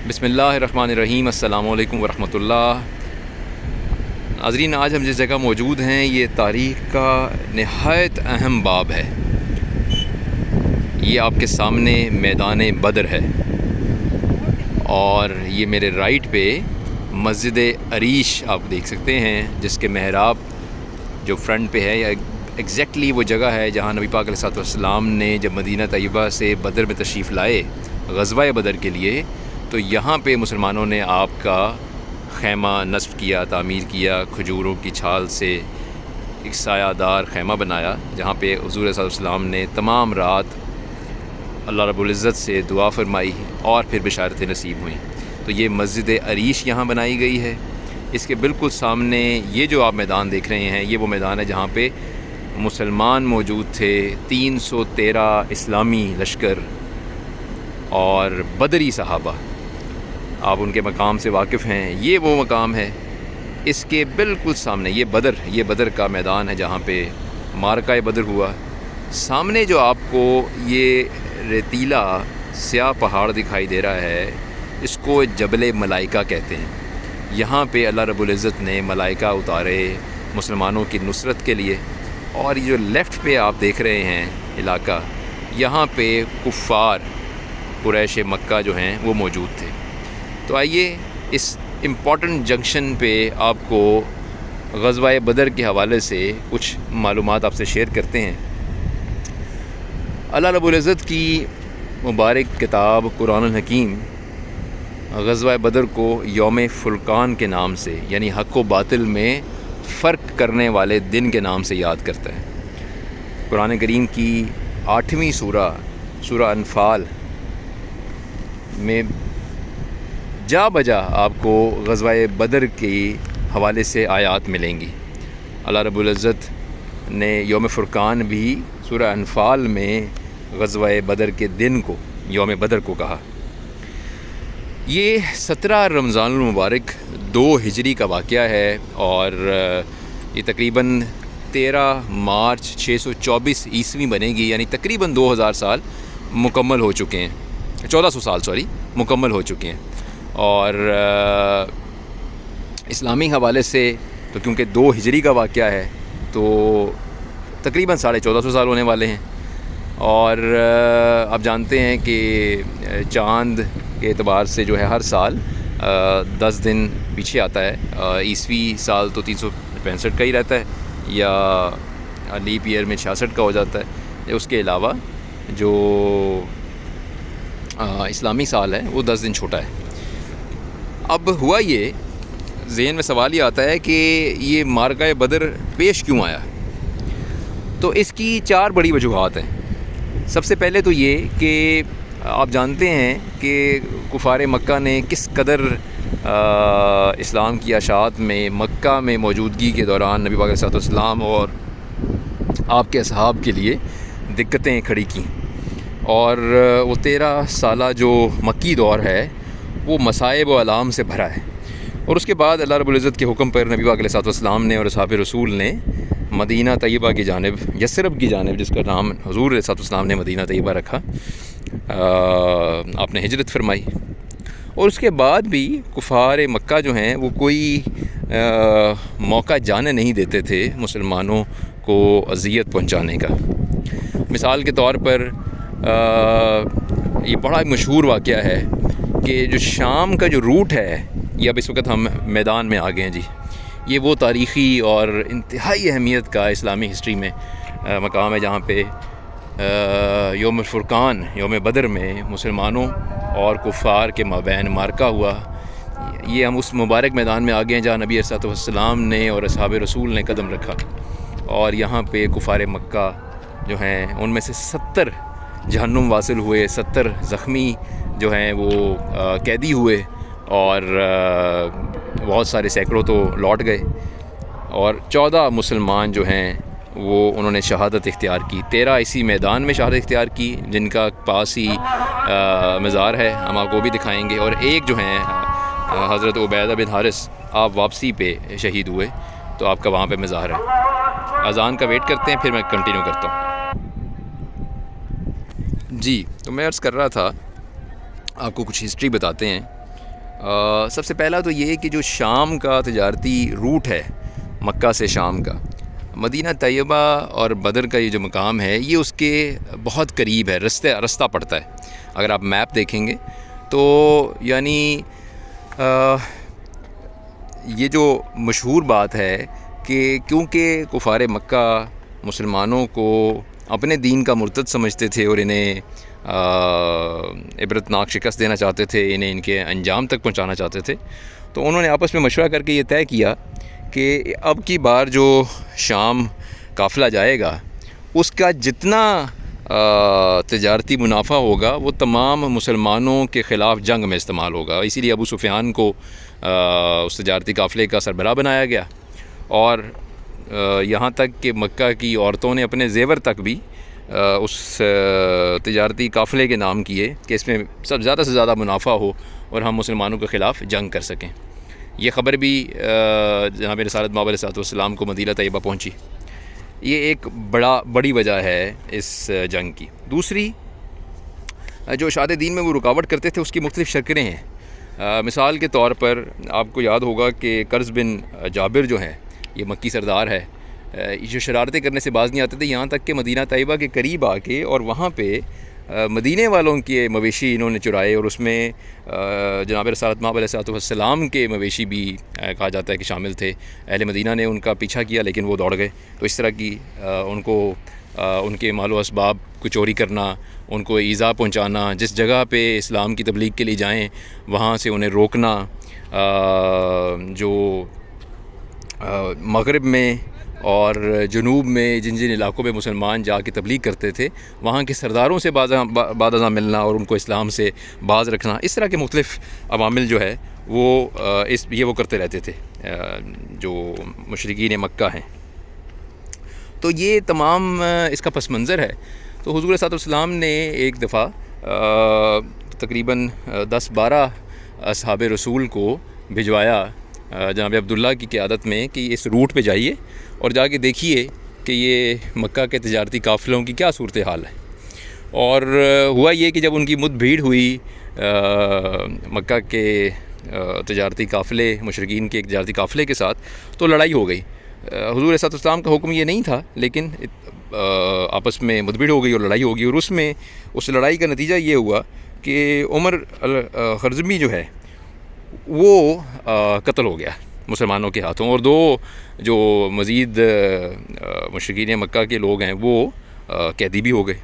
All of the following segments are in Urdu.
بسم اللہ الرحمن الرحیم۔ السلام علیکم ورحمۃ اللہ۔ ناظرین، آج ہم جس جگہ موجود ہیں یہ تاریخ کا نہایت اہم باب ہے۔ یہ آپ کے سامنے میدان بدر ہے اور یہ میرے رائٹ پہ مسجد عریش آپ دیکھ سکتے ہیں، جس کے محراب جو فرنٹ پہ ہے، ایگزیکٹلی وہ جگہ ہے جہاں نبی پاک علیہ السلام نے جب مدینہ طیبہ سے بدر میں تشریف لائے غزوہ بدر کے لیے، تو یہاں پہ مسلمانوں نے آپ کا خیمہ نصب کیا، تعمیر کیا، کھجوروں کی چھال سے ایک سایہ دار خیمہ بنایا، جہاں پہ حضور صلی اللہ علیہ وسلم نے تمام رات اللہ رب العزت سے دعا فرمائی اور پھر بشارتیں نصیب ہوئیں۔ تو یہ مسجد عریش یہاں بنائی گئی ہے۔ اس کے بالکل سامنے یہ جو آپ میدان دیکھ رہے ہیں، یہ وہ میدان ہے جہاں پہ مسلمان موجود تھے، 313 اسلامی لشکر اور بدری صحابہ۔ آپ ان کے مقام سے واقف ہیں، یہ وہ مقام ہے۔ اس کے بالکل سامنے یہ بدر کا میدان ہے جہاں پہ معرکہ بدر ہوا۔ سامنے جو آپ کو یہ ریتیلا سیاہ پہاڑ دکھائی دے رہا ہے، اس کو جبل ملائکہ کہتے ہیں۔ یہاں پہ اللہ رب العزت نے ملائکہ اتارے مسلمانوں کی نصرت کے لیے۔ اور یہ جو لیفٹ پہ آپ دیکھ رہے ہیں علاقہ، یہاں پہ کفار قریش مکہ جو ہیں وہ موجود تھے۔ تو آئیے اس امپورٹنٹ جنکشن پہ آپ کو غزوہ بدر کے حوالے سے کچھ معلومات آپ سے شیئر کرتے ہیں۔ اللہ رب العزت کی مبارک کتاب قرآن الحکیم غزوہ بدر کو یوم فرقان کے نام سے، یعنی حق و باطل میں فرق کرنے والے دن کے نام سے یاد کرتا ہے۔ قرآن کریم کی 8ویں سورہ انفال میں جا بجا آپ کو غزوہ بدر کے حوالے سے آیات ملیں گی۔ اللہ رب العزت نے یوم فرقان بھی سورہ انفال میں غزوہ بدر کے دن کو یوم بدر کو کہا۔ یہ 17 رمضان المبارک 2 ہجری کا واقعہ ہے اور یہ تقریباً 13 مارچ 624 عیسوی بنے گی، یعنی تقریباً 2000 سال مکمل ہو چکے ہیں، 1400 سال مکمل ہو چکے ہیں۔ اور اسلامی حوالے سے تو کیونکہ 2 ہجری کا واقعہ ہے تو تقریباً 1450 سال ہونے والے ہیں۔ اور آپ جانتے ہیں کہ چاند کے اعتبار سے جو ہے ہر سال 10 دن پیچھے آتا ہے۔ عیسوی سال تو 365 کا ہی رہتا ہے، یا لیپ ایئر میں 66 کا ہو جاتا ہے۔ اس کے علاوہ جو اسلامی سال ہے وہ 10 دن چھوٹا ہے۔ اب ہوا یہ، ذہن میں سوال یہ آتا ہے کہ یہ معرکہ بدر پیش کیوں آیا؟ تو اس کی 4 بڑی وجوہات ہیں۔ سب سے پہلے تو یہ کہ آپ جانتے ہیں کہ کفار مکہ نے کس قدر اسلام کی اشاعت میں مکہ میں موجودگی کے دوران نبی پاک علیہ السلام اور آپ کے اصحاب کے لیے دقتیں کھڑی کیں، اور وہ 13 سالہ جو مکی دور ہے وہ مصائب و علام سے بھرا ہے۔ اور اس کے بعد اللہ رب العزت کے حکم پر نبی پاک علیہ السلام نے اور اصحاب رسول نے مدینہ طیبہ کی جانب، یثرب کی جانب، جس کا نام حضور علیہ السلام نے مدینہ طیبہ رکھا، آپ نے ہجرت فرمائی۔ اور اس کے بعد بھی کفار مکہ جو ہیں وہ کوئی موقع جانے نہیں دیتے تھے مسلمانوں کو اذیت پہنچانے کا۔ مثال کے طور پر یہ بڑا مشہور واقعہ ہے کہ جو شام کا جو روٹ ہے، یہ اب اس وقت ہم میدان میں آ گئے ہیں جی، یہ وہ تاریخی اور انتہائی اہمیت کا اسلامی ہسٹری میں مقام ہے جہاں پہ یوم فرقان، یوم بدر میں مسلمانوں اور کفار کے مابین معرکہ ہوا۔ یہ ہم اس مبارک میدان میں آ گئے ہیں جہاں نبی صلی اللہ علیہ وسلم نے اور اصحاب رسول نے قدم رکھا، اور یہاں پہ کفار مکہ جو ہیں ان میں سے 70 جہنم واصل ہوئے، 70 زخمی جو ہیں وہ قیدی ہوئے، اور بہت سارے سینکڑوں تو لوٹ گئے، اور 14 مسلمان جو ہیں وہ انہوں نے شہادت اختیار کی۔ 13 اسی میدان میں شہادت اختیار کی، جن کا پاس ہی مزار ہے، ہم آپ کو بھی دکھائیں گے۔ اور ایک جو ہیں حضرت عبیدہ بن حارث، آپ واپسی پہ شہید ہوئے، تو آپ کا وہاں پہ مزار ہے۔ اذان کا ویٹ کرتے ہیں، پھر میں کنٹینیو کرتا ہوں۔ جی، تو میں عرض کر رہا تھا، آپ کو کچھ ہسٹری بتاتے ہیں سب سے پہلا تو یہ کہ جو شام کا تجارتی روٹ ہے مکہ سے شام کا، مدینہ طیبہ اور بدر کا یہ جو مقام ہے یہ اس کے بہت قریب ہے، رستہ پڑتا ہے۔ اگر آپ میپ دیکھیں گے تو یعنی یہ جو مشہور بات ہے کہ کیونکہ کفار مکہ مسلمانوں کو اپنے دین کا مرتد سمجھتے تھے اور انہیں عبرتناک شکست دینا چاہتے تھے، انہیں ان کے انجام تک پہنچانا چاہتے تھے، تو انہوں نے آپس میں مشورہ کر کے یہ طے کیا کہ اب کی بار جو شام قافلہ جائے گا اس کا جتنا تجارتی منافع ہوگا وہ تمام مسلمانوں کے خلاف جنگ میں استعمال ہوگا۔ اسی لیے ابو سفیان کو اس تجارتی قافلے کا سربراہ بنایا گیا، اور یہاں تک کہ مکہ کی عورتوں نے اپنے زیور تک بھی اس تجارتی قافلے کے نام کیے کہ اس میں سب زیادہ سے زیادہ منافع ہو اور ہم مسلمانوں کے خلاف جنگ کر سکیں۔ یہ خبر بھی جناب رسالت مآب علیہ السلام کو مدینہ طیبہ پہنچی۔ یہ ایک بڑی وجہ ہے اس جنگ کی۔ دوسری، جو اشاعت دین میں وہ رکاوٹ کرتے تھے اس کی مختلف شکلیں ہیں۔ مثال کے طور پر آپ کو یاد ہوگا کہ قرظ بن جابر جو ہیں، یہ مکی سردار ہے، جو شرارتیں کرنے سے باز نہیں آتے تھے، یہاں تک کہ مدینہ طیبہ کے قریب آ کے اور وہاں پہ مدینے والوں کے مویشی انہوں نے چرائے، اور اس میں جناب رسالت مآب علیہ السلام کے مویشی بھی کہا جاتا ہے کہ شامل تھے۔ اہل مدینہ نے ان کا پیچھا کیا لیکن وہ دوڑ گئے، تو اس طرح کی ان کو ان کے مال و اسباب کو چوری کرنا، ان کو ایذا پہنچانا، جس جگہ پہ اسلام کی تبلیغ کے لیے جائیں وہاں سے انہیں روکنا، جو مغرب میں اور جنوب میں جن علاقوں میں مسلمان جا کے تبلیغ کرتے تھے وہاں کے سرداروں سے بعد ازاں ملنا اور ان کو اسلام سے باز رکھنا، اس طرح کے مختلف عوامل جو ہے وہ کرتے رہتے تھے جو مشرکین مکہ ہیں۔ تو یہ تمام اس کا پس منظر ہے۔ تو حضور صلی اللہ علیہ وسلم نے ایک دفعہ تقریباً 10-12 اصحاب رسول کو بھجوایا جناب عبداللہ کی قیادت میں کہ اس روٹ پہ جائیے اور جا کے دیکھیے کہ یہ مکہ کے تجارتی قافلوں کی کیا صورتحال ہے۔ اور ہوا یہ کہ جب ان کی مد بھیڑ ہوئی مکہ کے تجارتی قافلے، مشرکین کے تجارتی قافلے کے ساتھ، تو لڑائی ہو گئی۔ حضور صلی اللہ علیہ وسلم کا حکم یہ نہیں تھا، لیکن آپس میں مدبھیڑ ہو گئی اور لڑائی ہو گئی، اور اس لڑائی کا نتیجہ یہ ہوا کہ عمر الخرزمی جو ہے وہ قتل ہو گیا مسلمانوں کے ہاتھوں، اور 2 جو مزید مشرکین مکہ کے لوگ ہیں وہ قیدی بھی ہو گئے۔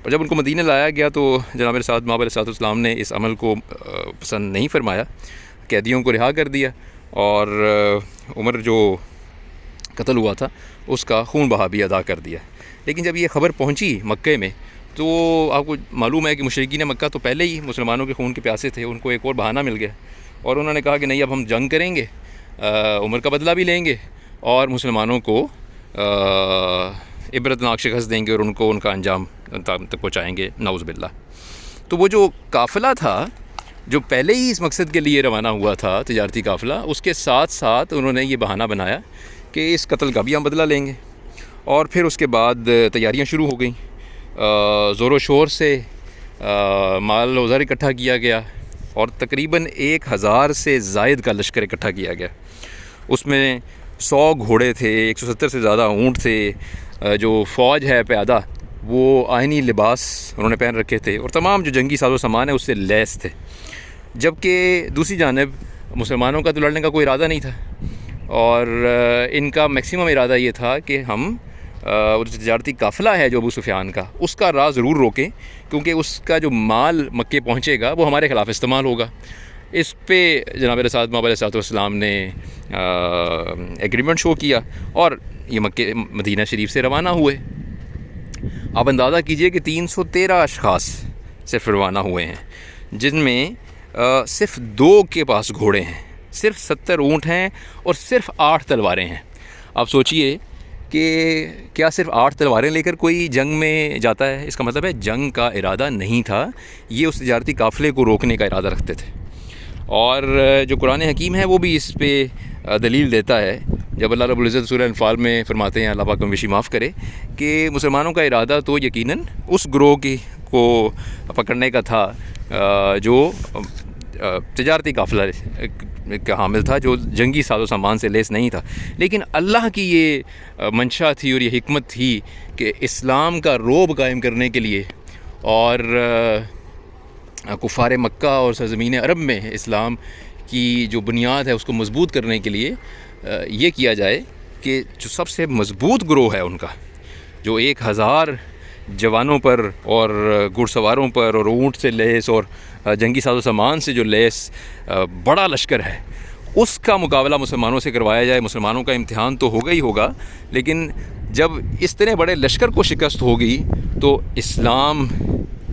اور جب ان کو مدینہ لایا گیا تو جناب رسالت مآب علیہ السلام نے اس عمل کو پسند نہیں فرمایا، قیدیوں کو رہا کر دیا، اور عمر جو قتل ہوا تھا اس کا خون بہا بھی ادا کر دیا۔ لیکن جب یہ خبر پہنچی مکے میں تو آپ کو معلوم ہے کہ مشرکین مکہ تو پہلے ہی مسلمانوں کے خون کے پیاسے تھے، ان کو ایک اور بہانہ مل گیا، اور انہوں نے کہا کہ نہیں، اب ہم جنگ کریں گے، عمر کا بدلہ بھی لیں گے اور مسلمانوں کو عبرتناک شکست دیں گے اور ان کو ان کا انجام تک پہنچائیں گے، نعوذ باللہ۔ تو وہ جو قافلہ تھا جو پہلے ہی اس مقصد کے لیے روانہ ہوا تھا، تجارتی قافلہ، اس کے ساتھ ساتھ انہوں نے یہ بہانہ بنایا کہ اس قتل کا بھی ہم بدلہ لیں گے۔ اور پھر اس کے بعد تیاریاں شروع ہو گئیں، زور و شور سے مال و زر اکٹھا کیا گیا، اور تقریباً 1000 سے زائد کا لشکر اکٹھا کیا گیا۔ اس میں 100 گھوڑے تھے، 170 سے زیادہ اونٹ تھے، جو فوج ہے پیادہ وہ آئینی لباس انہوں نے پہن رکھے تھے، اور تمام جو جنگی ساز و سامان ہے اس سے لیس تھے۔ جبکہ دوسری جانب مسلمانوں کا تو لڑنے کا کوئی ارادہ نہیں تھا، اور ان کا میکسیمم ارادہ یہ تھا کہ ہم تجارتی قافلہ ہے جو ابو سفیان کا، اس کا راہ ضرور روکیں، کیونکہ اس کا جو مال مکے پہنچے گا وہ ہمارے خلاف استعمال ہوگا۔ اس پہ جناب رسالت مآب علیہ السلام نے ایگریمنٹ شو کیا، اور یہ مدینہ شریف سے روانہ ہوئے۔ آپ اندازہ کیجئے کہ 313 اشخاص صرف روانہ ہوئے ہیں، جن میں صرف 2 کے پاس گھوڑے ہیں، صرف 70 اونٹ ہیں، اور صرف 8 تلواریں ہیں۔ آپ سوچئے کہ کیا صرف 8 تلواریں لے کر کوئی جنگ میں جاتا ہے؟ اس کا مطلب ہے جنگ کا ارادہ نہیں تھا، یہ اس تجارتی قافلے کو روکنے کا ارادہ رکھتے تھے۔ اور جو قرآن حکیم ہے وہ بھی اس پہ دلیل دیتا ہے، جب اللہ رب العزت سورہ انفال میں فرماتے ہیں، اللہ پاک کم معاف کرے، کہ مسلمانوں کا ارادہ تو یقیناً اس گروہ کو پکڑنے کا تھا جو تجارتی قافلہ کا حامل تھا جو جنگی ساز و سامان سے لیس نہیں تھا، لیکن اللہ کی یہ منشا تھی اور یہ حکمت تھی کہ اسلام کا رعب قائم کرنے کے لیے اور کفار مکہ اور سرزمین عرب میں اسلام کی جو بنیاد ہے اس کو مضبوط کرنے کے لیے یہ کیا جائے کہ جو سب سے مضبوط گروہ ہے ان کا، جو 1000 جوانوں پر اور گھڑ سواروں پر اور اونٹ سے لیس اور جنگی ساز و سامان سے جو لیس بڑا لشکر ہے، اس کا مقابلہ مسلمانوں سے کروایا جائے۔ مسلمانوں کا امتحان تو ہوگا ہی ہوگا، لیکن جب اس طرح بڑے لشکر کو شکست ہوگی تو اسلام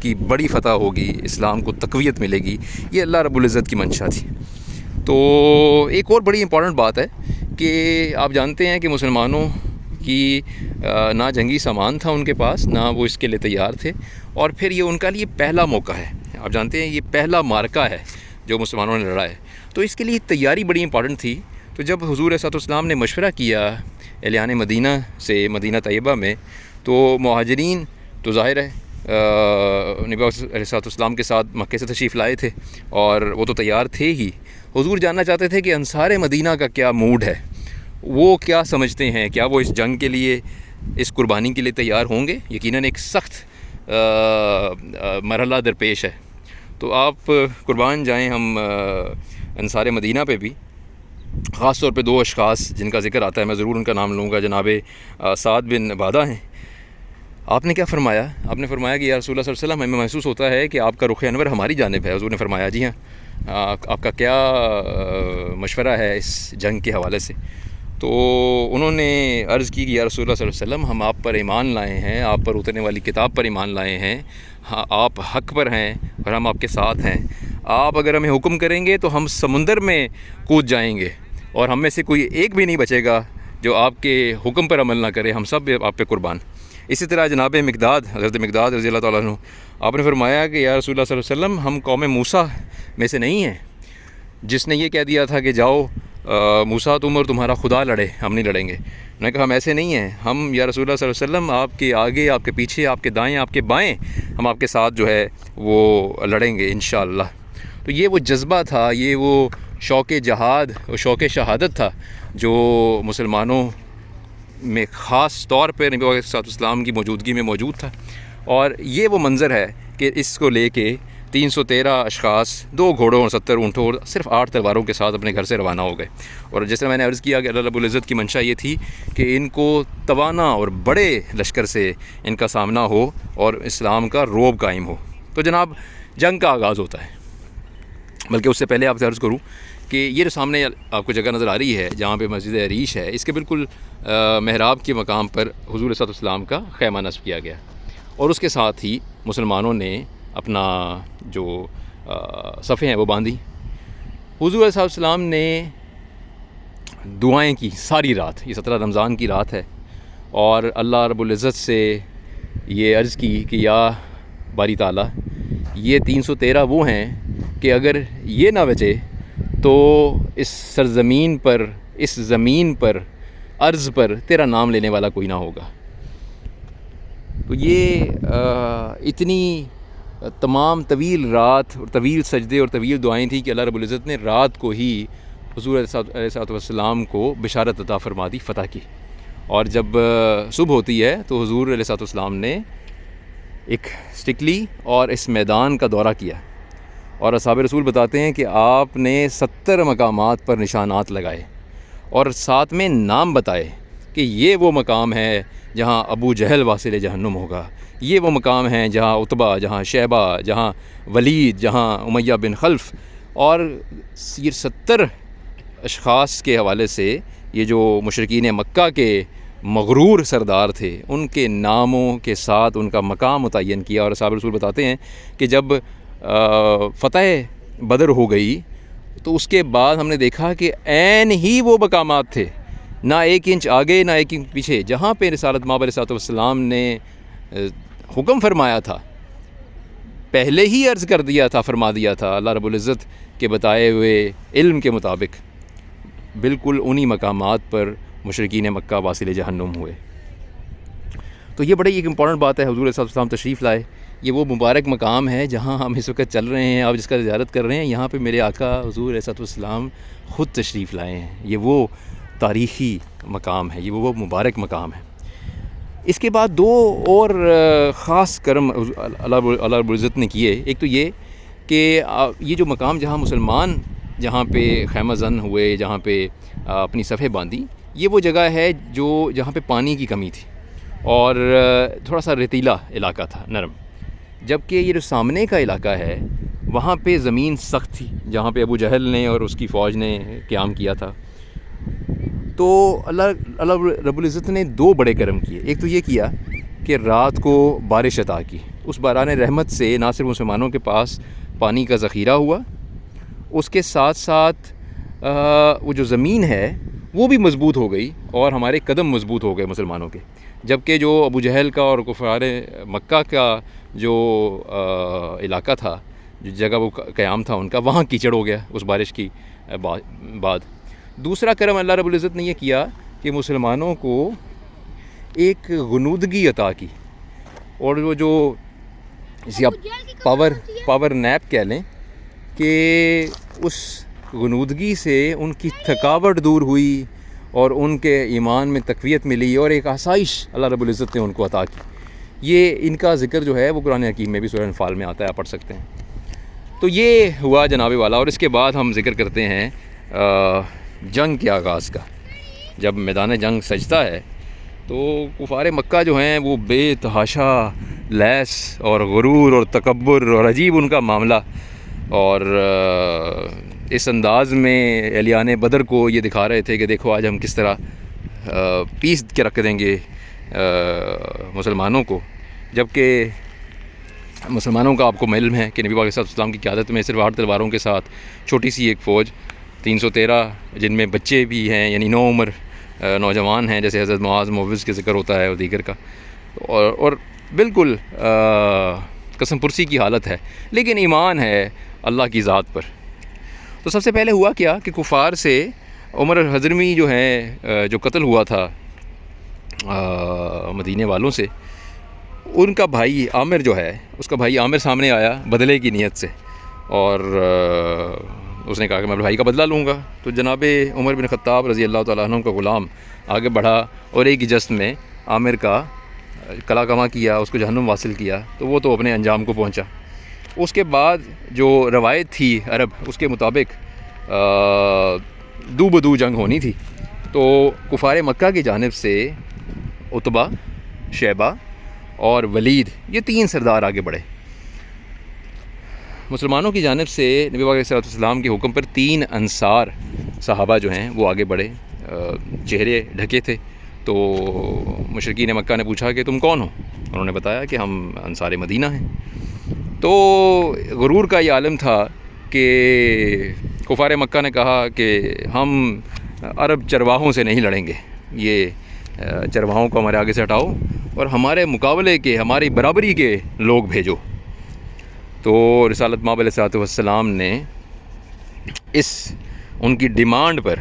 کی بڑی فتح ہوگی، اسلام کو تقویت ملے گی۔ یہ اللہ رب العزت کی منشا تھی۔ تو ایک اور بڑی امپورٹنٹ بات ہے کہ آپ جانتے ہیں کہ مسلمانوں کی نہ جنگی سامان تھا ان کے پاس، نہ وہ اس کے لیے تیار تھے، اور پھر یہ ان کا لیے پہلا موقع ہے۔ آپ جانتے ہیں یہ پہلا معرکہ ہے جو مسلمانوں نے لڑا ہے، تو اس کے لیے تیاری بڑی امپورٹنٹ تھی۔ تو جب حضور صلی اللہ علیہ وسلم نے مشورہ کیا اہلِ مدینہ سے مدینہ طیبہ میں، تو مہاجرین تو ظاہر ہے نبی علیہ السلام کے ساتھ مکے سے تشریف لائے تھے اور وہ تو تیار تھے ہی۔ حضور جاننا چاہتے تھے کہ انصار مدینہ کا کیا موڈ ہے، وہ کیا سمجھتے ہیں، کیا وہ اس جنگ کے لیے، اس قربانی کے لیے تیار ہوں گے؟ یقیناً ایک سخت مرحلہ درپیش ہے۔ تو آپ قربان جائیں ہم انصار مدینہ پہ بھی، خاص طور پہ 2 اشخاص جن کا ذکر آتا ہے، میں ضرور ان کا نام لوں گا۔ جناب سعد بن عبادہ ہیں۔ آپ نے کیا فرمایا؟ آپ نے فرمایا کہ یا رسول اللہ صلی اللہ علیہ وسلم، ہمیں محسوس ہوتا ہے کہ آپ کا رخ انور ہماری جانب ہے۔ حضور نے فرمایا جی ہاں، آپ کا کیا مشورہ ہے اس جنگ کے حوالے سے؟ تو انہوں نے عرض کی کہ یا رسول اللہ صلی اللہ علیہ وسلم، ہم آپ پر ایمان لائے ہیں، آپ پر اترنے والی کتاب پر ایمان لائے ہیں، آپ حق پر ہیں اور ہم آپ کے ساتھ ہیں۔ آپ اگر ہمیں حکم کریں گے تو ہم سمندر میں کود جائیں گے اور ہم میں سے کوئی ایک بھی نہیں بچے گا جو آپ کے حکم پر عمل نہ کرے، ہم سب آپ پہ قربان۔ اسی طرح جناب مقداد، حضرت مقداد رضی اللہ تعالیٰ عنہ، آپ نے فرمایا کہ یا رسول اللہ صلی اللہ علیہ وسلم، ہم قوم موسیٰ میں سے نہیں ہیں جس نے یہ کہہ دیا تھا کہ جاؤ موسیٰ تم اور تمہارا خدا لڑے، ہم نہیں لڑیں گے۔ میں نے کہا ہم ایسے نہیں ہیں، ہم یا رسول اللہ صلی اللہ علیہ وسلم آپ کے آگے، آپ کے پیچھے، آپ کے دائیں، آپ کے بائیں، ہم آپ کے ساتھ جو ہے وہ لڑیں گے انشاءاللہ۔ تو یہ وہ جذبہ تھا، یہ وہ شوق جہاد اور شوق شہادت تھا جو مسلمانوں میں خاص طور پہ نبی علیہ السلام کی موجودگی میں موجود تھا۔ اور یہ وہ منظر ہے کہ اس کو لے کے 313 اشخاص 2 گھوڑوں اور 70 اونٹوں اور صرف 8 تلواروں کے ساتھ اپنے گھر سے روانہ ہو گئے۔ اور جس طرح میں نے عرض کیا کہ اللہ رب العزت کی منشا یہ تھی کہ ان کو توانا اور بڑے لشکر سے ان کا سامنا ہو اور اسلام کا رعب قائم ہو۔ تو جناب جنگ کا آغاز ہوتا ہے، بلکہ اس سے پہلے آپ سے عرض کروں کہ یہ جو سامنے آپ کو جگہ نظر آ رہی ہے جہاں پہ مسجد عریش ہے، اس کے بالکل محراب کے مقام پر حضور صلی اللہ علیہ وسلم کا خیمہ نصب کیا گیا، اور اس کے ساتھ ہی مسلمانوں نے اپنا جو صفیں ہیں وہ باندھی۔ حضور صلی اللہ علیہ وسلم نے دعائیں کی ساری رات، یہ 17 رمضان کی رات ہے، اور اللہ رب العزت سے یہ عرض کی کہ یا باری تعالیٰ، یہ 313 وہ ہیں کہ اگر یہ نہ بچے تو اس سرزمین پر، اس زمین پر، ارض پر تیرا نام لینے والا کوئی نہ ہوگا۔ تو یہ اتنی تمام طویل رات اور طویل سجدے اور طویل دعائیں تھیں کہ اللہ رب العزت نے رات کو ہی حضور علیہ السلام کو بشارت عطا فرما دی فتح کی۔ اور جب صبح ہوتی ہے تو حضور علیہ السلام نے ایک سٹک لی اور اس میدان کا دورہ کیا، اور اصحاب رسول بتاتے ہیں کہ آپ نے 70 مقامات پر نشانات لگائے اور ساتھ میں نام بتائے کہ یہ وہ مقام ہے جہاں ابو جہل واصل جہنم ہوگا، یہ وہ مقام ہیں جہاں عتبہ، جہاں شیبہ، جہاں ولید، جہاں امیہ بن خلف۔ اور یہ 70 اشخاص کے حوالے سے یہ جو مشرکین مکہ کے مغرور سردار تھے ان کے ناموں کے ساتھ ان کا مقام متعین کیا۔ اور اصحاب رسول بتاتے ہیں کہ جب فتح بدر ہو گئی تو اس کے بعد ہم نے دیکھا کہ عین ہی وہ مقامات تھے، نہ 1 انچ آگے نہ 1 انچ پیچھے، جہاں پہ رسالت مآب علیہ السلام نے حکم فرمایا تھا، پہلے ہی عرض کر دیا تھا، فرما دیا تھا اللہ رب العزت کے بتائے ہوئے علم کے مطابق، بالکل انہی مقامات پر مشرکین مکہ واصل جہنم ہوئے۔ تو یہ بڑی ایک امپورٹنٹ بات ہے، حضور صلی اللہ علیہ وسلم تشریف لائے یہ وہ مبارک مقام ہے جہاں ہم اس وقت چل رہے ہیں، آپ جس کا زیارت کر رہے ہیں. یہاں پہ میرے آقا حضور علیہ الصلوۃ والسلام خود تشریف لائے ہیں. یہ وہ تاریخی مقام ہے، یہ وہ مبارک مقام ہے. اس کے بعد دو اور خاص کرم اللہ رب العزت نے کیے. ایک تو یہ کہ یہ جو مقام جہاں مسلمان جہاں پہ خیمہ زن ہوئے، جہاں پہ اپنی صفیں باندھی، یہ وہ جگہ ہے جہاں پہ پانی کی کمی تھی اور تھوڑا سا ریتیلا علاقہ تھا، نرم. جبکہ یہ جو سامنے کا علاقہ ہے وہاں پہ زمین سخت تھی، جہاں پہ ابو جہل نے اور اس کی فوج نے قیام کیا تھا. تو اللہ رب العزت نے دو بڑے کرم کیے. ایک تو یہ کیا کہ رات کو بارش عطا کی. اس باران رحمت سے نہ صرف مسلمانوں کے پاس پانی کا ذخیرہ ہوا، اس کے ساتھ ساتھ وہ جو زمین ہے وہ بھی مضبوط ہو گئی اور ہمارے قدم مضبوط ہو گئے مسلمانوں کے. جبکہ جو ابو جہل کا اور کفار مکہ کا جو علاقہ تھا، جو جگہ وہ قیام تھا ان کا، وہاں کیچڑ ہو گیا اس بارش کی بعد. دوسرا کرم اللہ رب العزت نے یہ کیا کہ مسلمانوں کو ایک غنودگی عطا کی، اور وہ جو اسی آپ پاور نیپ کہہ لیں کہ اس غنودگی سے ان کی تھکاوٹ دور ہوئی اور ان کے ایمان میں تقویت ملی اور ایک آسائش اللہ رب العزت نے ان کو عطا کی. یہ ان کا ذکر جو ہے وہ قرآن حکیم میں بھی سورہ انفال میں آتا ہے، آپ پڑھ سکتے ہیں. تو یہ ہوا جناب والا. اور اس کے بعد ہم ذکر کرتے ہیں جنگ کے آغاز کا. جب میدان جنگ سجتا ہے تو کفار مکہ جو ہیں وہ بے تحاشا لیس اور غرور اور تکبر اور عجیب ان کا معاملہ، اور اس انداز میں اہلیان بدر کو یہ دکھا رہے تھے کہ دیکھو آج ہم کس طرح پیس کے رکھ دیں گے مسلمانوں کو. جبکہ مسلمانوں کا آپ کو علم ہے کہ نبی پاک صلی اللہ علیہ وسلم کی قیادت میں صرف 8 تلواروں کے ساتھ چھوٹی سی ایک فوج، 313 جن میں بچے بھی ہیں، یعنی 9 عمر نوجوان ہیں، جیسے حضرت معاذ معوذ کے ذکر ہوتا ہے اور دیگر کا، اور بالکل قسم پرسی کی حالت ہے، لیکن ایمان ہے اللہ کی ذات پر. تو سب سے پہلے ہوا کیا کہ کفار سے عمر الحضرمی جو ہیں جو قتل ہوا تھا مدینے والوں سے، ان کا بھائی عامر جو ہے، اس کا بھائی عامر سامنے آیا بدلے کی نیت سے، اور اس نے کہا کہ میں بھائی کا بدلہ لوں گا. تو جناب عمر بن خطاب رضی اللہ تعالیٰ عنہ کا غلام آگے بڑھا اور ایک ہی جست میں عامر کا کلا کما کیا، اس کو جہنم واصل کیا. تو وہ تو اپنے انجام کو پہنچا. اس کے بعد جو روایت تھی عرب، اس کے مطابق دو بدو جنگ ہونی تھی. تو کفار مکہ کی جانب سے عتبہ، شیبہ اور ولید، یہ 3 سردار آگے بڑھے. مسلمانوں کی جانب سے نبی پاک صلی اللہ علیہ وسلم کے حکم پر 3 انصار صحابہ جو ہیں وہ آگے بڑھے. چہرے ڈھکے تھے. تو مشرکین مکہ نے پوچھا کہ تم کون ہو؟ انہوں نے بتایا کہ ہم انصار مدینہ ہیں. تو غرور کا یہ عالم تھا کہ کفار مکہ نے کہا کہ ہم عرب چرواہوں سے نہیں لڑیں گے، یہ چرواہوں کو ہمارے آگے سے ہٹاؤ اور ہمارے مقابلے کے، ہماری برابری کے لوگ بھیجو. تو رسالت مآب علیہ السلام نے ان کی ڈیمانڈ پر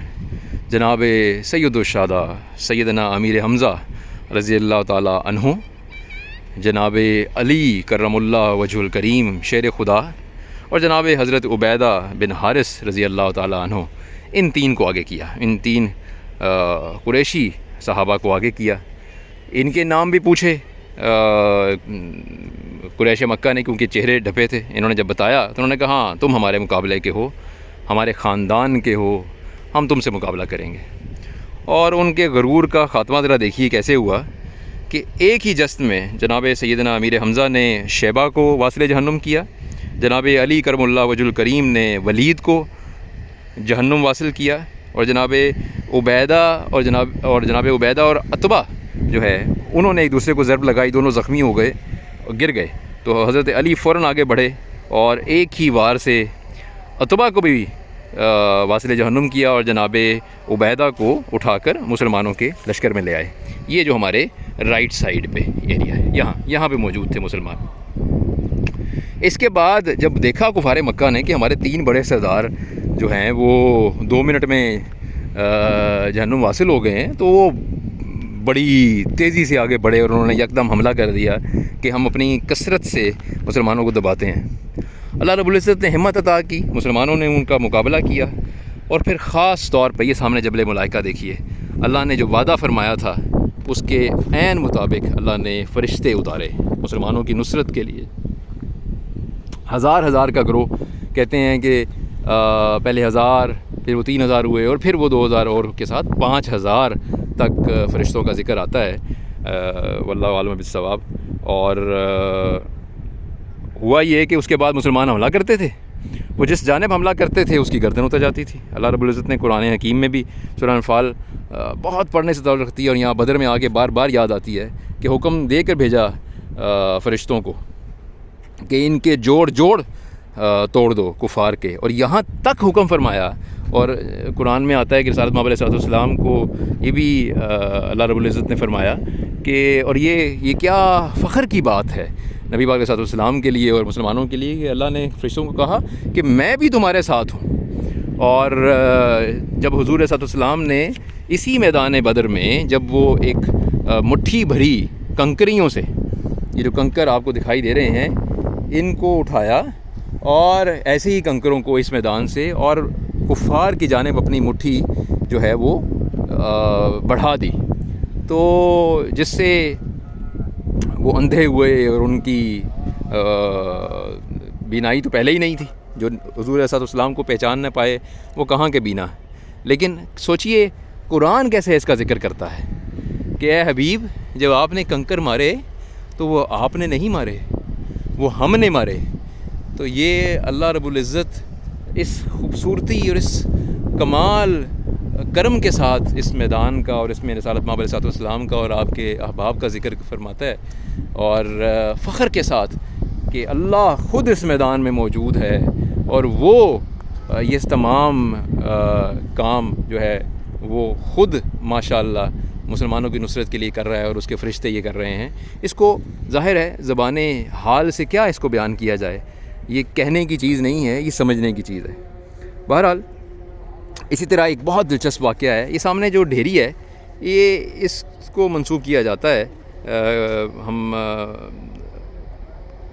جناب سید الشہداء سیدنا امیر حمزہ رضی اللہ تعالی عنہ، جناب علی کرم اللہ وجہ الکریم شیر خدا، اور جناب حضرت عبیدہ بن حارث رضی اللہ تعالی عنہ، ان 3 کو آگے کیا. ان 3 قریشی صحابہ کو آگے کیا. ان کے نام بھی پوچھے قریش مکہ نے، کیونکہ چہرے ڈھپے تھے. انہوں نے جب بتایا تو انہوں نے کہا ہاں تم ہمارے مقابلے کے ہو، ہمارے خاندان کے ہو، ہم تم سے مقابلہ کریں گے. اور ان کے غرور کا خاتمہ ذرا دیکھیے کیسے ہوا کہ ایک ہی جست میں جناب سیدنا امیر حمزہ نے شیبہ کو واصل جہنم کیا، جناب علی کرم اللہ وجہ الکریم نے ولید کو جہنم واصل کیا، اور جناب عبیدہ اور عتبہ جو ہے انہوں نے ایک دوسرے کو ضرب لگائی، دونوں زخمی ہو گئے اور گر گئے. تو حضرت علی فوراً آگے بڑھے اور ایک ہی وار سے عتبہ کو بھی واصل جہنم کیا اور جناب عبیدہ کو اٹھا کر مسلمانوں کے لشکر میں لے آئے. یہ جو ہمارے رائٹ سائیڈ پہ ایریا ہے، یہاں پہ موجود تھے مسلمان. اس کے بعد جب دیکھا کفار مکہ نے کہ ہمارے 3 بڑے سردار جو ہیں وہ 2 منٹ میں جہنم واصل ہو گئے ہیں، تو وہ بڑی تیزی سے آگے بڑھے اور انہوں نے یکدم حملہ کر دیا کہ ہم اپنی کثرت سے مسلمانوں کو دباتے ہیں۔ اللہ رب العزت نے ہمت عطا کی، مسلمانوں نے ان کا مقابلہ کیا، اور پھر خاص طور پہ یہ سامنے جبل ملائکہ دیکھیے، اللہ نے جو وعدہ فرمایا تھا اس کے عین مطابق اللہ نے فرشتے اتارے مسلمانوں کی نصرت کے لیے۔ ہزار کا گروہ، کہتے ہیں کہ پہلے 1000، پھر وہ 3000 ہوئے، اور پھر وہ 2000 اور کے ساتھ 5000 تک فرشتوں کا ذکر آتا ہے، واللہ عالم بالصواب۔ اور ہوا یہ کہ اس کے بعد مسلمان حملہ کرتے تھے، وہ جس جانب حملہ کرتے تھے اس کی گردن اتر جاتی تھی۔ اللہ رب العزت نے قرآن حکیم میں بھی سورہ انفال بہت پڑھنے سے تعلق رکھتی ہے، اور یہاں بدر میں آگے بار بار یاد آتی ہے کہ حکم دے کر بھیجا فرشتوں کو کہ ان کے جوڑ توڑ دو کفار کے، اور یہاں تک حکم فرمایا۔ اور قرآن میں آتا ہے کہ رسالت مآب علیہ السلام کو یہ بھی اللہ رب العزت نے فرمایا کہ اور یہ کیا فخر کی بات ہے نبی پاک علیہ السلام کے لیے اور مسلمانوں کے لیے، کہ اللہ نے فرشتوں کو کہا کہ میں بھی تمہارے ساتھ ہوں۔ اور جب حضور علیہ السلام نے اسی میدان بدر میں جب وہ ایک مٹھی بھری کنکریوں سے، یہ جو کنکر آپ کو دکھائی دے رہے ہیں، ان کو اٹھایا اور ایسے ہی کنکروں کو اس میدان سے اور کفار کی جانب اپنی مٹھی جو ہے وہ بڑھا دی، تو جس سے وہ اندھے ہوئے، اور ان کی بینائی تو پہلے ہی نہیں تھی، جو حضور علیہ السلام کو پہچان نہ پائے وہ کہاں کے بینا۔ لیکن سوچئے قرآن کیسے اس کا ذکر کرتا ہے کہ اے حبیب، جب آپ نے کنکر مارے تو وہ آپ نے نہیں مارے، وہ ہم نے مارے۔ تو یہ اللہ رب العزت اس خوبصورتی اور اس کمال کرم کے ساتھ اس میدان کا، اور اس میں رسالت مآب علیہ السلام کا اور آپ کے احباب کا ذکر فرماتا ہے، اور فخر کے ساتھ کہ اللہ خود اس میدان میں موجود ہے، اور وہ یہ تمام کام جو ہے وہ خود ماشاءاللہ مسلمانوں کی نصرت کے لیے کر رہا ہے، اور اس کے فرشتے یہ کر رہے ہیں۔ اس کو ظاہر ہے زبان حال سے کیا اس کو بیان کیا جائے، یہ کہنے کی چیز نہیں ہے، یہ سمجھنے کی چیز ہے۔ بہرحال اسی طرح ایک بہت دلچسپ واقعہ ہے، یہ سامنے جو ڈھیری ہے، یہ اس کو منسوب کیا جاتا ہے، ہم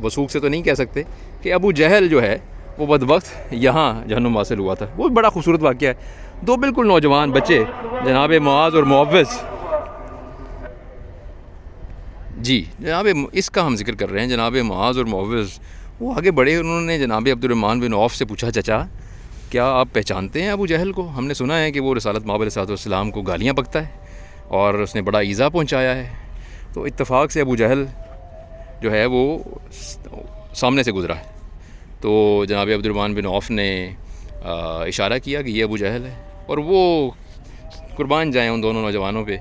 وثوق سے تو نہیں کہہ سکتے، کہ ابو جہل جو ہے وہ بدبخت یہاں جہنم واصل ہوا تھا۔ وہ بڑا خوبصورت واقعہ ہے، دو بالکل نوجوان بچے جناب معاذ اور معوذ، جی جناب اس کا ہم ذکر کر رہے ہیں، جناب معاذ اور معوذ، وہ آگے بڑھے، انہوں نے جناب عبد الرحمن بن عوف سے پوچھا، چچا کیا آپ پہچانتے ہیں ابو جہل کو؟ ہم نے سنا ہے کہ وہ رسالت مآب علیہ السلام کو گالیاں بکتا ہے اور اس نے بڑا ایذا پہنچایا ہے۔ تو اتفاق سے ابو جہل جو ہے وہ سامنے سے گزرا ہے، تو جناب عبد الرحمن بن عوف نے اشارہ کیا کہ یہ ابو جہل ہے، اور وہ قربان جائیں ان دونوں نوجوانوں پہ،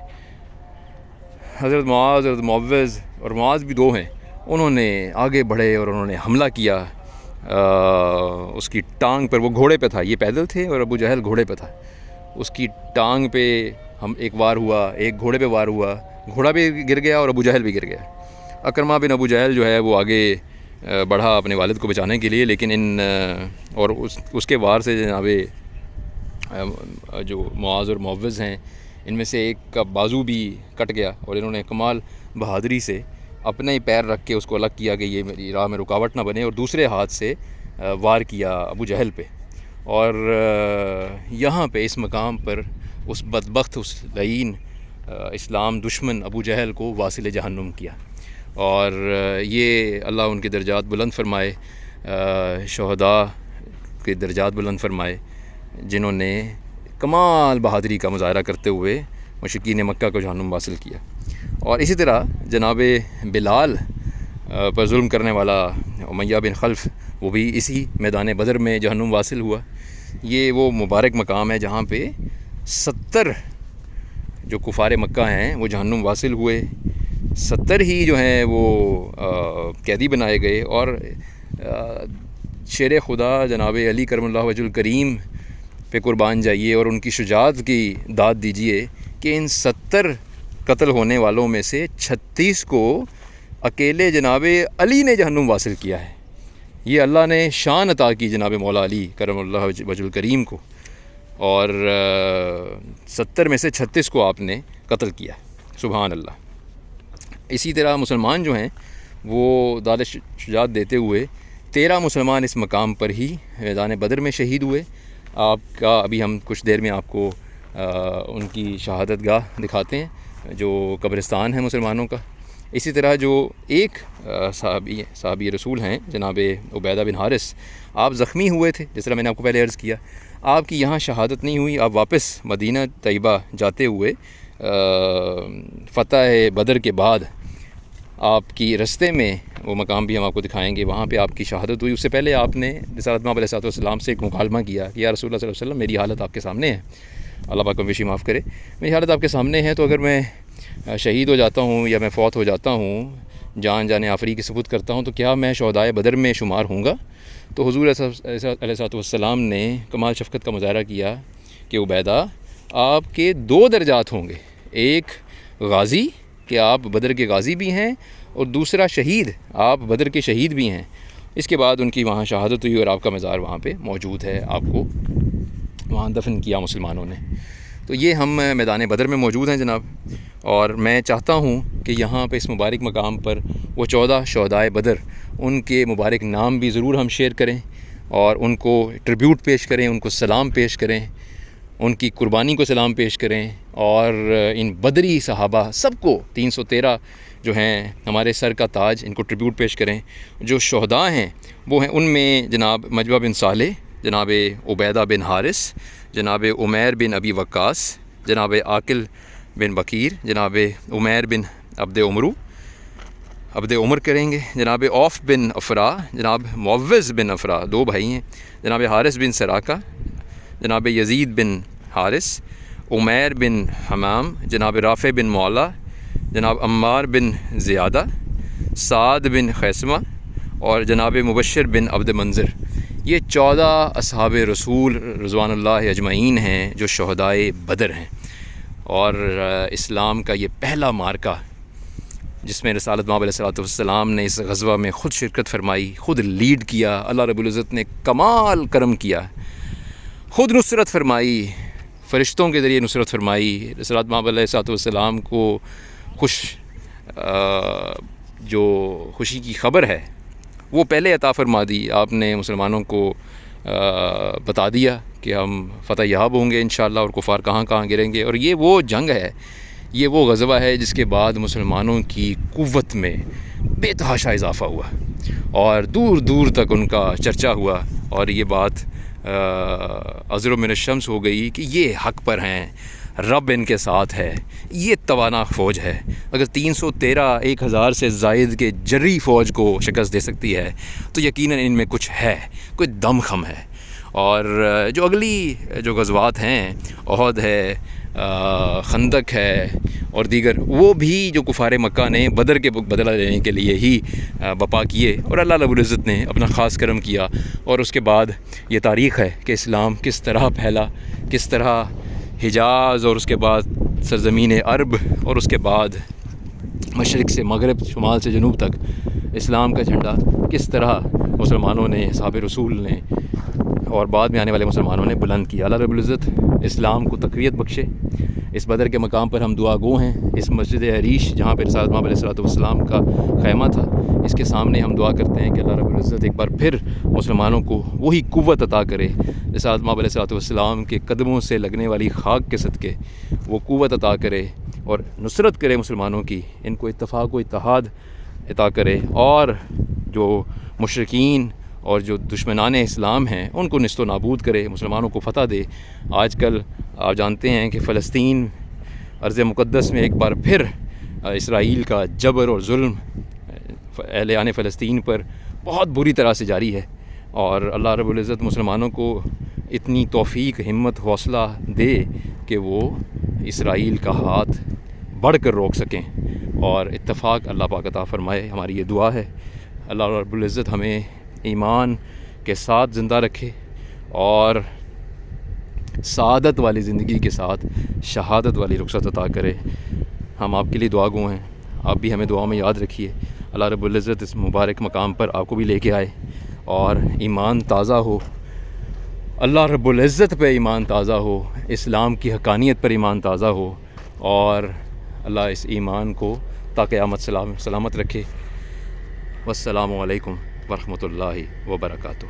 حضرت معاذ اور معوذ، اور معاذ بھی دو ہیں، انہوں نے آگے بڑھے اور انہوں نے حملہ کیا اس کی ٹانگ پر۔ وہ گھوڑے پہ تھا، یہ پیدل تھے اور ابو جہل گھوڑے پہ تھا، اس کی ٹانگ پہ ہم ایک وار ہوا، ایک گھوڑے پہ وار ہوا، گھوڑا بھی گر گیا اور ابو جہل بھی گر گیا۔ اکرمہ بن ابو جہل جو ہے وہ آگے بڑھا اپنے والد کو بچانے کے لیے، لیکن اور اس کے وار سے جناب جو معاذ اور معوذ ہیں ان میں سے ایک کا بازو بھی کٹ گیا، اور انہوں نے کمال بہادری سے اپنے ہی پیر رکھ کے اس کو الگ کیا کہ یہ میری راہ میں رکاوٹ نہ بنے، اور دوسرے ہاتھ سے وار کیا ابو جہل پہ، اور یہاں پہ اس مقام پر اس بدبخت، اس لعین اسلام دشمن ابو جہل کو واصل جہنم کیا۔ اور یہ اللہ ان کے درجات بلند فرمائے، شہداء کے درجات بلند فرمائے، جنہوں نے کمال بہادری کا مظاہرہ کرتے ہوئے مشرکین مکہ کو جہنم واصل کیا۔ اور اسی طرح جناب بلال پر ظلم کرنے والا امیہ بن خلف، وہ بھی اسی میدان بدر میں جہنم واصل ہوا۔ یہ وہ مبارک مقام ہے جہاں پہ 70 جو کفار مکہ ہیں وہ جہنم واصل ہوئے، 70 ہی جو ہیں وہ قیدی بنائے گئے، اور شیر خدا جناب علی کرم اللہ وجہ الکریم پہ قربان جائیے اور ان کی شجاعت کی داد دیجیے کہ ان 70 قتل ہونے والوں میں سے 36 کو اکیلے جناب علی نے جہنم واصل کیا ہے۔ یہ اللہ نے شان عطا کی جناب مولا علی کرم اللہ وجہ الکریم کو، اور 70 میں سے 36 کو آپ نے قتل کیا۔ سبحان اللہ۔ اسی طرح مسلمان جو ہیں وہ داد شجاعت دیتے ہوئے 13 مسلمان اس مقام پر ہی میدان بدر میں شہید ہوئے۔ آپ کا ابھی ہم کچھ دیر میں آپ کو ان کی شہادت گاہ دکھاتے ہیں جو قبرستان ہے مسلمانوں کا۔ اسی طرح جو ایک صحابی رسول ہیں جناب عبیدہ بن حارث، آپ زخمی ہوئے تھے، جس طرح میں نے آپ کو پہلے عرض کیا۔ آپ کی یہاں شہادت نہیں ہوئی، آپ واپس مدینہ طیبہ جاتے ہوئے فتح بدر کے بعد آپ کی رستے میں وہ مقام بھی ہم آپ کو دکھائیں گے، وہاں پہ آپ کی شہادت ہوئی۔ اس سے پہلے آپ نے رسالت مآب علیہ السلام سے ایک مکالمہ کیا کہ یا رسول اللہ صلی اللہ علیہ وسلم، میری حالت آپ کے سامنے ہے، اللہ پاک کو معاف کرے، میری حالت آپ کے سامنے ہے، تو اگر میں شہید ہو جاتا ہوں یا میں فوت ہو جاتا ہوں، جان آفری کی سپرد کرتا ہوں، تو کیا میں شہدائے بدر میں شمار ہوں گا؟ تو حضور علیہ السلام نے کمال شفقت کا مظاہرہ کیا کہ عبیدہ، آپ کے 2 درجات ہوں گے، ایک غازی کہ آپ بدر کے غازی بھی ہیں، اور دوسرا شہید، آپ بدر کے شہید بھی ہیں۔ اس کے بعد ان کی وہاں شہادت ہوئی اور آپ کا مزار وہاں پہ موجود ہے، آپ کو وہاں دفن کیا مسلمانوں نے۔ تو یہ ہم میدان بدر میں موجود ہیں جناب، اور میں چاہتا ہوں کہ یہاں پہ اس مبارک مقام پر وہ 14 شہدائے بدر، ان کے مبارک نام بھی ضرور ہم شیئر کریں اور ان کو ٹریبیوٹ پیش کریں، ان کو سلام پیش کریں، ان کی قربانی کو سلام پیش کریں، اور ان بدری صحابہ سب کو 313 جو ہیں ہمارے سر کا تاج، ان کو ٹریبیوٹ پیش کریں۔ جو شہداء ہیں وہ ہیں، ان میں جناب مجبہ بن صالح، جناب عبیدہ بن حارث، جناب عمیر بن ابی وقاص، جناب عاقل بن بکیر، جناب عمیر بن عبد عمر کریں گے، جناب عوف بن افرا، جناب معوذ بن افرا، 2 بھائی ہیں، جناب حارث بن سراقہ، جناب یزید بن حارث، عمیر بن حمام، جناب رافع بن مولا، جناب عمار بن زیادہ، سعد بن خیسمہ، اور جناب مبشر بن عبد منظر۔ یہ 14 اصحاب رسول رضوان اللہ اجمعین ہیں جو شہدائے بدر ہیں، اور اسلام کا یہ پہلا معرکہ جس میں رسالت مآب علیہ السلام نے اس غزوہ میں خود شرکت فرمائی، خود لیڈ کیا، اللہ رب العزت نے کمال کرم کیا، خود نصرت فرمائی، فرشتوں کے ذریعے نصرت فرمائی، رسالت مآب علیہ السلام کو جو خوشی کی خبر ہے وہ پہلے عطا فرما دی۔ آپ نے مسلمانوں کو بتا دیا کہ ہم فتح یاب ہوں گے انشاءاللہ، اور کفار کہاں کہاں گریں گے، اور یہ وہ جنگ ہے، یہ وہ غزوہ ہے جس کے بعد مسلمانوں کی قوت میں بے تحاشا اضافہ ہوا، اور دور دور تک ان کا چرچا ہوا، اور یہ بات ازر من الشمس ہو گئی کہ یہ حق پر ہیں، رب ان کے ساتھ ہے، یہ توانا فوج ہے۔ اگر 313 1000 سے زائد کے جری فوج کو شکست دے سکتی ہے تو یقیناً ان میں کچھ ہے، کوئی دم خم ہے۔ اور جو اگلی جو غزوات ہیں، احد ہے، خندق ہے، اور دیگر، وہ بھی جو کفار مکہ نے بدر کے بدلہ لینے کے لیے ہی بپا کیے، اور اللہ رب العزت نے اپنا خاص کرم کیا، اور اس کے بعد یہ تاریخ ہے کہ اسلام کس طرح پھیلا، کس طرح حجاز، اور اس کے بعد سرزمین عرب، اور اس کے بعد مشرق سے مغرب، شمال سے جنوب تک اسلام کا جھنڈا کس طرح مسلمانوں نے، اصحاب رسول نے، اور بعد میں آنے والے مسلمانوں نے بلند کیا۔ اللہ رب العزت اسلام کو تقویت بخشے۔ اس بدر کے مقام پر ہم دعا گو ہیں، اس مسجد عریش جہاں پہ رسالت مآب علیہ السلام کا خیمہ تھا، اس کے سامنے ہم دعا کرتے ہیں کہ اللہ رب العزت ایک بار پھر مسلمانوں کو وہی قوت عطا کرے، رسالت مآب علیہ السلام کے قدموں سے لگنے والی خاک کے صدقے وہ قوت عطا کرے اور نصرت کرے مسلمانوں کی، ان کو اتفاق و اتحاد عطا کرے، اور جو مشرکین اور جو دشمنان اسلام ہیں ان کو نیست و نابود کرے، مسلمانوں کو فتح دے۔ آج کل آپ جانتے ہیں کہ فلسطین ارض مقدس میں ایک بار پھر اسرائیل کا جبر اور ظلم اہلِ فلسطین پر بہت بری طرح سے جاری ہے، اور اللہ رب العزت مسلمانوں کو اتنی توفیق، ہمت، حوصلہ دے کہ وہ اسرائیل کا ہاتھ بڑھ کر روک سکیں، اور اتفاق اللہ پاک عطا فرمائے۔ ہماری یہ دعا ہے، اللہ رب العزت ہمیں ایمان کے ساتھ زندہ رکھے، اور سعادت والی زندگی کے ساتھ شہادت والی رخصت عطا کرے۔ ہم آپ کے لیے دعا گو ہیں، آپ بھی ہمیں دعاؤں میں یاد رکھیے۔ اللہ رب العزت اس مبارک مقام پر آپ کو بھی لے کے آئے اور ایمان تازہ ہو، اللہ رب العزت پہ ایمان تازہ ہو، اسلام کی حقانیت پر ایمان تازہ ہو، اور اللہ اس ایمان کو تا قیامت سلامت رکھے۔ والسلام علیکم ورحمۃ اللہ وبرکاتہ۔